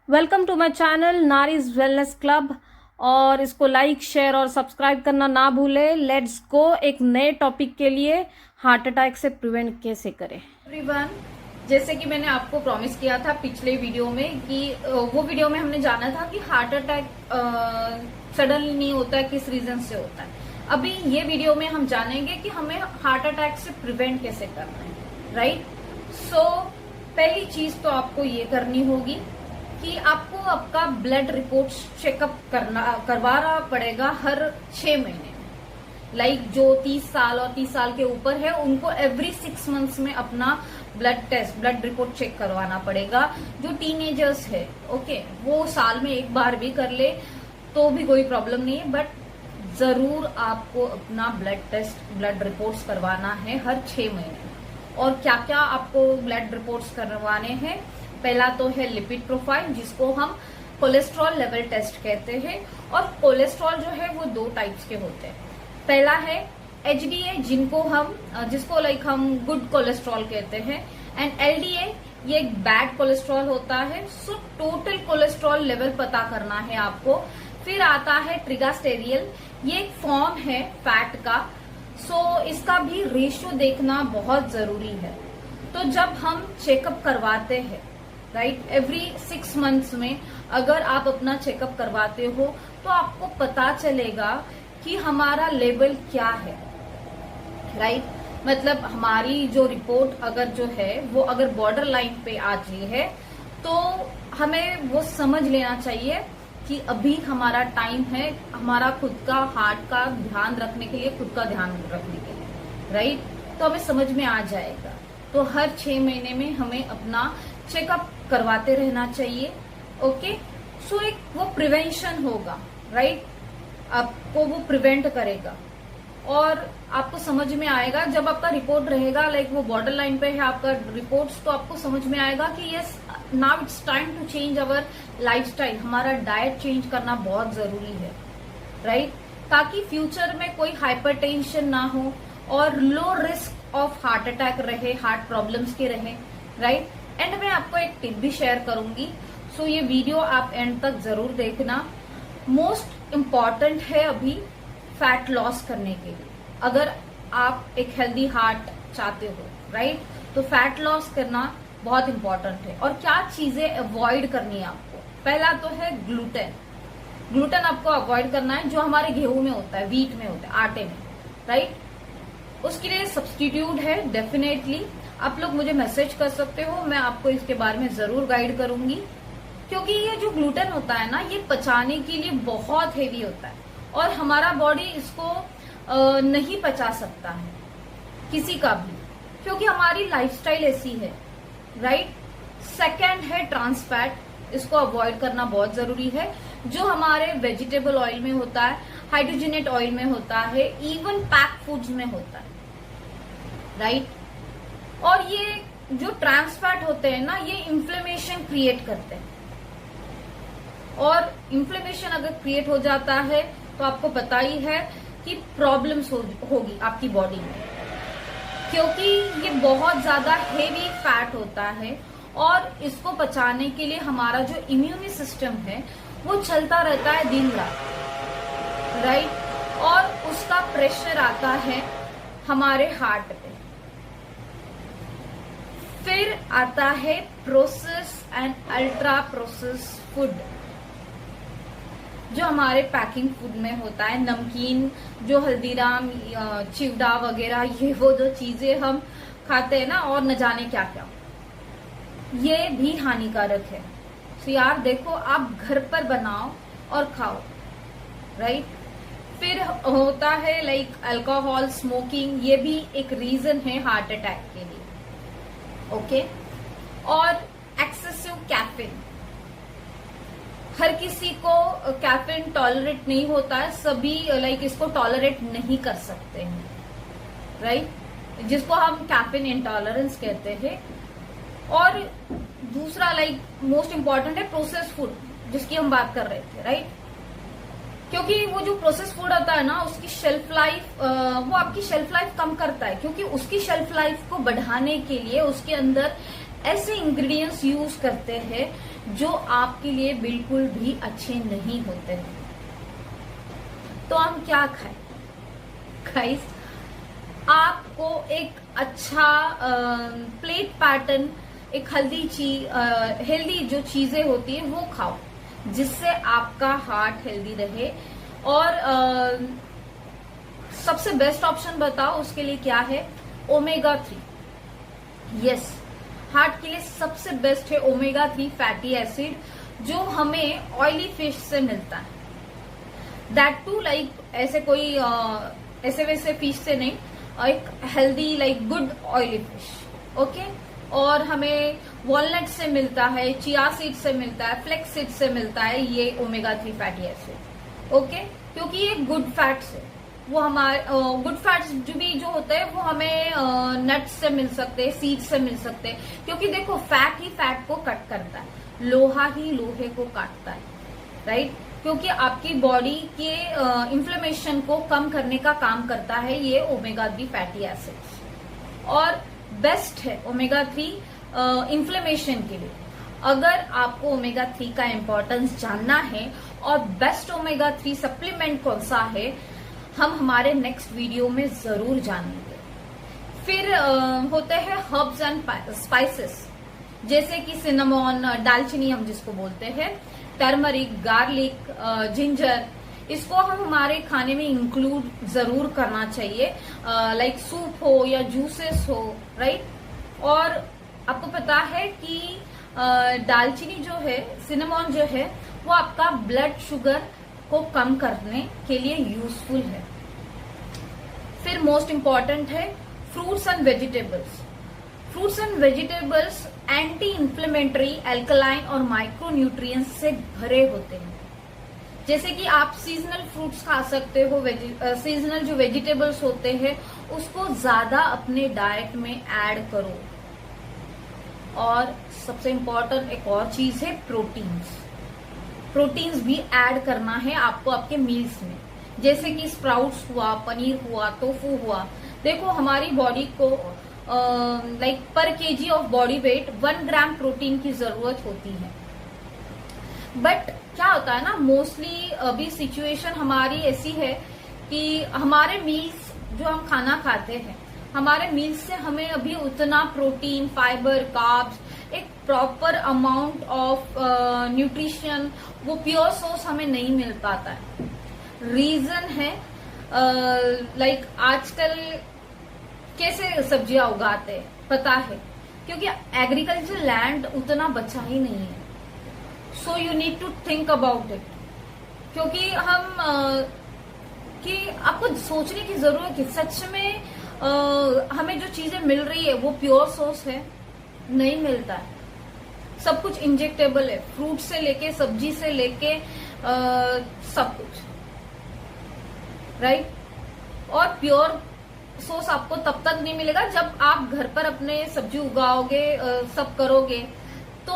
Welcome to my channel Naari's wellness club. और इसको like share और सब्सक्राइब करना ना भूले। लेट्स गो एक नए टॉपिक के लिए, हार्ट अटैक से प्रिवेंट कैसे करें। एवरीवन, जैसे कि मैंने आपको प्रॉमिस किया था पिछले वीडियो में कि वो वीडियो में हमने जाना था कि हार्ट अटैक सडनली नहीं होता है, किस रीजन से होता है। अभी ये वीडियो में हम जानेंगे कि हमें हार्ट अटैक से प्रिवेंट कैसे करना है, राइट। सो पहली चीज तो आपको ये करनी होगी कि आपको आपका ब्लड रिपोर्ट चेकअप करवाना पड़ेगा हर 6 महीने में। लाइक जो 30 साल और 30 साल के ऊपर है उनको एवरी 6 मंथ्स में अपना ब्लड रिपोर्ट चेक करवाना पड़ेगा। जो टीनेजर्स है ओके, वो साल में एक बार भी कर ले तो भी कोई प्रॉब्लम नहीं है, बट जरूर आपको अपना ब्लड रिपोर्ट्स करवाना है हर 6 महीने में। और क्या क्या आपको ब्लड रिपोर्ट्स करवाने हैं, पहला तो है लिपिड प्रोफाइल, जिसको हम कोलेस्ट्रॉल लेवल टेस्ट कहते हैं। और कोलेस्ट्रॉल जो है वो 2 टाइप्स के होते हैं। पहला है एचडीए, जिसको हम गुड कोलेस्ट्रॉल कहते हैं, एंड एलडीए, ये एक बैड कोलेस्ट्रॉल होता है। सो टोटल कोलेस्ट्रॉल लेवल पता करना है आपको। फिर आता है ट्रिग्लिसराइड, ये एक फॉर्म है फैट का। सो इसका भी रेशियो देखना बहुत जरूरी है। तो जब हम चेकअप करवाते हैं, राइट, एवरी 6 मंथ्स में अगर आप अपना चेकअप करवाते हो तो आपको पता चलेगा कि हमारा लेवल क्या है, राइट। मतलब हमारी जो रिपोर्ट अगर जो है वो अगर बॉर्डर लाइन पे आ गई है तो हमें वो समझ लेना चाहिए कि अभी हमारा टाइम है हमारा खुद का हार्ट का ध्यान रखने के लिए, खुद का ध्यान रखने के लिए, राइट। तो हमें समझ में आ जाएगा। तो हर 6 महीने में हमें अपना चेकअप करवाते रहना चाहिए, ओके। सो एक वो प्रिवेंशन होगा, राइट, आपको वो प्रिवेंट करेगा। और आपको समझ में आएगा जब आपका रिपोर्ट रहेगा, वो बॉर्डर लाइन पे है आपका रिपोर्ट्स, तो आपको समझ में आएगा कि yes now it's time to change our lifestyle. हमारा डाइट चेंज करना बहुत जरूरी है, राइट, ताकि फ्यूचर में कोई हाइपरटेंशन ना हो और low risk of heart attack रहे, हार्ट प्रॉब्लम्स के रहे, राइट। एंड मैं आपको एक टिप भी शेयर करूंगी। सो ये वीडियो आप एंड तक जरूर देखना। मोस्ट इम्पॉर्टेंट है अभी फैट लॉस करने के लिए। अगर आप एक हेल्दी हार्ट चाहते हो, राइट, तो फैट लॉस करना बहुत इंपॉर्टेंट है। और क्या चीजें अवॉइड करनी है आपको, पहला तो है ग्लूटेन आपको अवॉइड करना है, जो हमारे गेहूं में होता है, व्हीट में होता है, आटे में, राइट। उसके लिए सब्सटीट्यूट है डेफिनेटली। आप लोग मुझे मैसेज कर सकते हो, मैं आपको इसके बारे में जरूर गाइड करूंगी। क्योंकि ये जो ग्लूटेन होता है ना, ये पचाने के लिए बहुत हेवी होता है और हमारा बॉडी इसको नहीं पचा सकता है किसी का भी, क्योंकि हमारी लाइफस्टाइल ऐसी है, राइट। सेकंड है ट्रांस फैट, इसको अवॉइड करना बहुत जरूरी है, जो हमारे वेजिटेबल ऑयल में होता है, हाइड्रोजनेट ऑयल में होता है, इवन पैक फूड्स में होता है, राइट। और ये जो ट्रांस फैट होते हैं ना, ये इन्फ्लेमेशन क्रिएट करते हैं। और इन्फ्लेमेशन अगर क्रिएट हो जाता है तो आपको पता ही है कि प्रॉब्लम्स होगी आपकी बॉडी में, क्योंकि ये बहुत ज्यादा हेवी फैट होता है। और इसको पचाने के लिए हमारा जो इम्यून सिस्टम है वो चलता रहता है दिन रात, राइट। और उसका प्रेशर आता है हमारे हार्ट पे। फिर आता है process and ultra process food, जो हमारे पैकिंग फूड में होता है। नमकीन, जो हल्दीराम, चिवड़ा वगैरह, ये वो जो चीजें हम खाते हैं ना, और न जाने क्या क्या, ये भी हानिकारक है। तो यार देखो, आप घर पर बनाओ और खाओ, राइट। फिर होता है अल्कोहल, स्मोकिंग, ये भी एक रीजन है हार्ट अटैक के लिए, ओके। और एक्सेसिव कैफीन, हर किसी को कैफीन टॉलरेट नहीं होता है, सभी इसको टॉलरेट नहीं कर सकते हैं, राइट, जिसको हम कैफीन इंटॉलरेंस कहते हैं। और दूसरा मोस्ट इम्पॉर्टेंट है प्रोसेस फूड, जिसकी हम बात कर रहे थे, राइट। क्योंकि वो जो प्रोसेस फूड होता है ना, उसकी शेल्फ लाइफ, वो आपकी शेल्फ लाइफ कम करता है, क्योंकि उसकी शेल्फ लाइफ को बढ़ाने के लिए उसके अंदर ऐसे इंग्रेडिएंट्स यूज करते हैं जो आपके लिए बिल्कुल भी अच्छे नहीं होते हैं। तो हम क्या खाएं? गाइस, आपको एक अच्छा प्लेट पैटर्न, एक हेल्दी जो चीजें होती है वो खाओ, जिससे आपका हार्ट हेल्दी रहे। और सबसे बेस्ट ऑप्शन बताओ उसके लिए क्या है? ओमेगा 3। यस, हार्ट के लिए सबसे बेस्ट है ओमेगा 3 फैटी एसिड, जो हमें ऑयली फिश से मिलता है। दैट टू लाइक ऐसे कोई ऐसे वैसे फिश से नहीं, एक healthy like good oily fish. Okay, और हमें वॉलनट से मिलता है, चिया सीड से मिलता है, फ्लेक्स सीड से मिलता है ये ओमेगा 3 फैटी एसिड। ओके, क्योंकि ये गुड फैट्स है। वो हमारे गुड फैट्स जो होते हैं वो हमें नट्स से मिल सकते हैं, सीड से मिल सकते हैं। क्योंकि देखो, फैट ही फैट को कट करता है, लोहा ही लोहे को काटता है, राइट? क्योंकि आपकी बॉडी के इन्फ्लेमेशन को कम करने का काम करता है ये ओमेगा 3 फैटी एसिड्स। और बेस्ट है ओमेगा 3 इन्फ्लेमेशन के लिए। अगर आपको ओमेगा 3 का इम्पोर्टेंस जानना है और बेस्ट ओमेगा 3 सप्लीमेंट कौन सा है, हम हमारे नेक्स्ट वीडियो में जरूर जानेंगे। फिर होते हैं हर्ब्स एंड स्पाइसेस, जैसे कि सिनेमन, दालचीनी हम जिसको बोलते हैं, टर्मरिक, गार्लिक, जिंजर। इसको हम हमारे खाने में इंक्लूड जरूर करना चाहिए, लाइक सूप हो या जूसेस हो, राइट? और आपको पता है कि दालचीनी जो है, सिनेमन जो है, वो आपका ब्लड शुगर को कम करने के लिए यूजफुल है। फिर मोस्ट इंपॉर्टेंट है fruits and vegetables. Fruits and vegetables anti inflammatory, alkaline और माइक्रो न्यूट्रिएंट्स से भरे होते हैं। जैसे कि आप सीजनल फ्रूट्स खा सकते हो, सीजनल जो वेजिटेबल्स होते हैं उसको ज्यादा अपने डाइट में ऐड करो। और सबसे इम्पोर्टेंट एक और चीज है प्रोटीन्स भी ऐड करना है आपको आपके मील्स में, जैसे कि स्प्राउट्स हुआ, पनीर हुआ, टोफू हुआ। देखो, हमारी बॉडी को लाइक पर KG of body weight 1 gram protein की जरूरत होती है। बट क्या होता है ना, मोस्टली अभी सिचुएशन हमारी ऐसी है कि हमारे मील्स जो हम खाना खाते हैं, हमारे मील्स से हमें अभी उतना प्रोटीन, फाइबर, कार्ब्स, एक प्रॉपर अमाउंट ऑफ न्यूट्रिशन, वो प्योर सोर्स हमें नहीं मिल पाता है। रीजन है लाइक आजकल कैसे सब्जियां उगाते हैं पता है, क्योंकि एग्रीकल्चर लैंड उतना बचा ही नहीं है। So you need to think about it. क्योंकि कि आपको सोचने की जरूरत है, सच में हमें जो चीजें मिल रही है वो प्योर सोर्स है? नहीं मिलता है। सब कुछ इंजेक्टेबल है, फ्रूट से लेके, सब्जी से लेके सब कुछ, राइट? और प्योर सोर्स आपको तब तक नहीं मिलेगा जब आप घर पर अपने सब्जी उगाओगे, सब करोगे, तो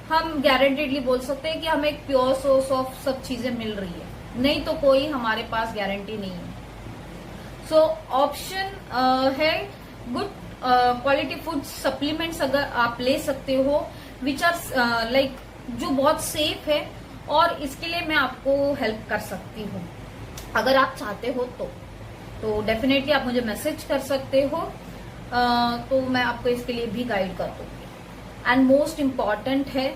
हम गारंटेडली बोल सकते हैं कि हमें एक प्योर सोर्स ऑफ सब चीजें मिल रही है। नहीं तो कोई हमारे पास गारंटी नहीं है। सो ऑप्शन है गुड क्वालिटी फूड सप्लीमेंट्स, अगर आप ले सकते हो, विच आर लाइक जो बहुत सेफ है, और इसके लिए मैं आपको हेल्प कर सकती हूँ। अगर आप चाहते हो तो डेफिनेटली आप मुझे मैसेज कर सकते हो, तो मैं आपको इसके लिए भी गाइड कर दूंगी। एंड मोस्ट इम्पॉर्टेंट है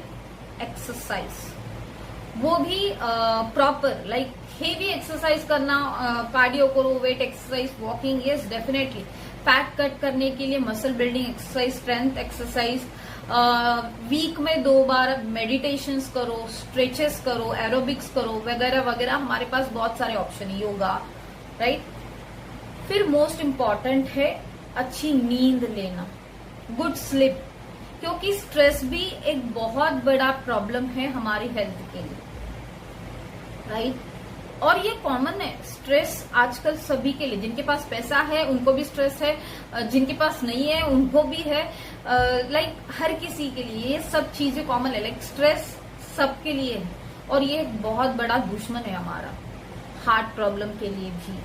एक्सरसाइज, वो भी प्रॉपर लाइक हेवी एक्सरसाइज करना, कार्डियो करो, weight exercise, walking, yes definitely. Fat cut करने के लिए muscle building exercise, strength exercise, week में 2 बार मेडिटेशंस करो, स्ट्रेचेस करो, एरोबिक्स करो, वगैरह वगैरह। हमारे पास बहुत सारे ऑप्शन है, योगा, राइट? फिर मोस्ट इम्पॉर्टेंट है अच्छी नींद लेना, गुड स्लीप, क्योंकि स्ट्रेस भी एक बहुत बड़ा प्रॉब्लम है हमारी हेल्थ के लिए, राइट? और ये कॉमन है, स्ट्रेस आजकल सभी के लिए, जिनके पास पैसा है उनको भी स्ट्रेस है, जिनके पास नहीं है उनको भी है, लाइक हर किसी के लिए ये सब चीजें कॉमन है। लाइक स्ट्रेस सबके लिए है, और ये एक बहुत बड़ा दुश्मन है हमारा हार्ट प्रॉब्लम के लिए भी।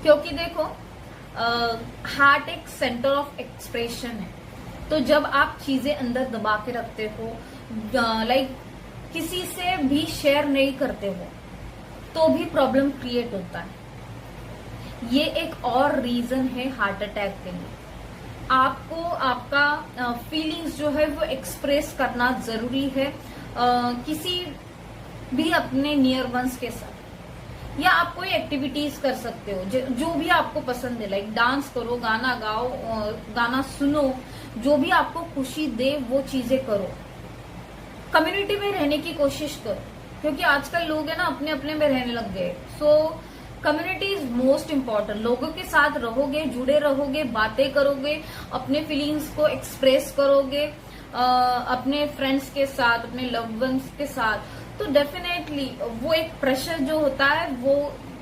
क्योंकि देखो, हार्ट एक सेंटर ऑफ एक्सप्रेशन है, तो जब आप चीजें अंदर दबा के रखते हो लाइक किसी से भी शेयर नहीं करते हो तो भी प्रॉब्लम क्रिएट होता है। ये एक और रीजन है हार्ट अटैक के लिए। आपको आपका फीलिंग्स जो है वो एक्सप्रेस करना जरूरी है किसी भी अपने नियर वंस के साथ, या आप कोई एक्टिविटीज कर सकते हो जो भी आपको पसंद है, लाइक डांस करो, गाना गाओ, गाना सुनो, जो भी आपको खुशी दे वो चीजें करो। कम्युनिटी में रहने की कोशिश करो, क्योंकि आजकल लोग है ना अपने अपने में रहने लग गए। सो कम्युनिटी इज मोस्ट इम्पॉर्टेंट। लोगों के साथ रहोगे, जुड़े रहोगे, बातें करोगे, अपने फीलिंग्स को एक्सप्रेस करोगे अपने फ्रेंड्स के साथ, अपने लव्ड वंस के साथ, तो डेफिनेटली वो एक प्रेशर जो होता है वो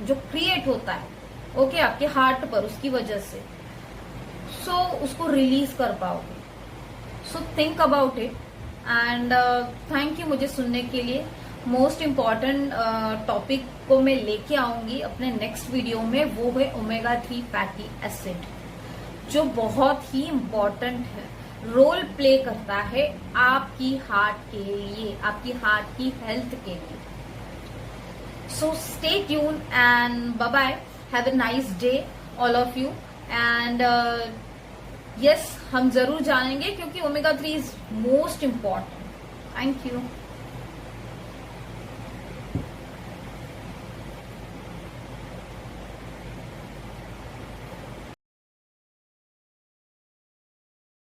जो क्रिएट होता है ओके आपके हार्ट पर उसकी वजह से, सो उसको रिलीज कर पाओगे। So think about it and thank you मुझे सुनने के लिए। मोस्ट इम्पॉर्टेंट टॉपिक को मैं लेके आऊंगी अपने नेक्स्ट वीडियो में, वो है ओमेगा 3 फैटी एसिड, जो बहुत ही इम्पॉर्टेंट है, रोल प्ले करता है आपकी हार्ट के लिए, आपकी हार्ट की हेल्थ के लिए। So stay tune and bye bye, have a nice day all of you and yes हम जरूर जानेंगे क्योंकि omega 3 is most important. Thank you.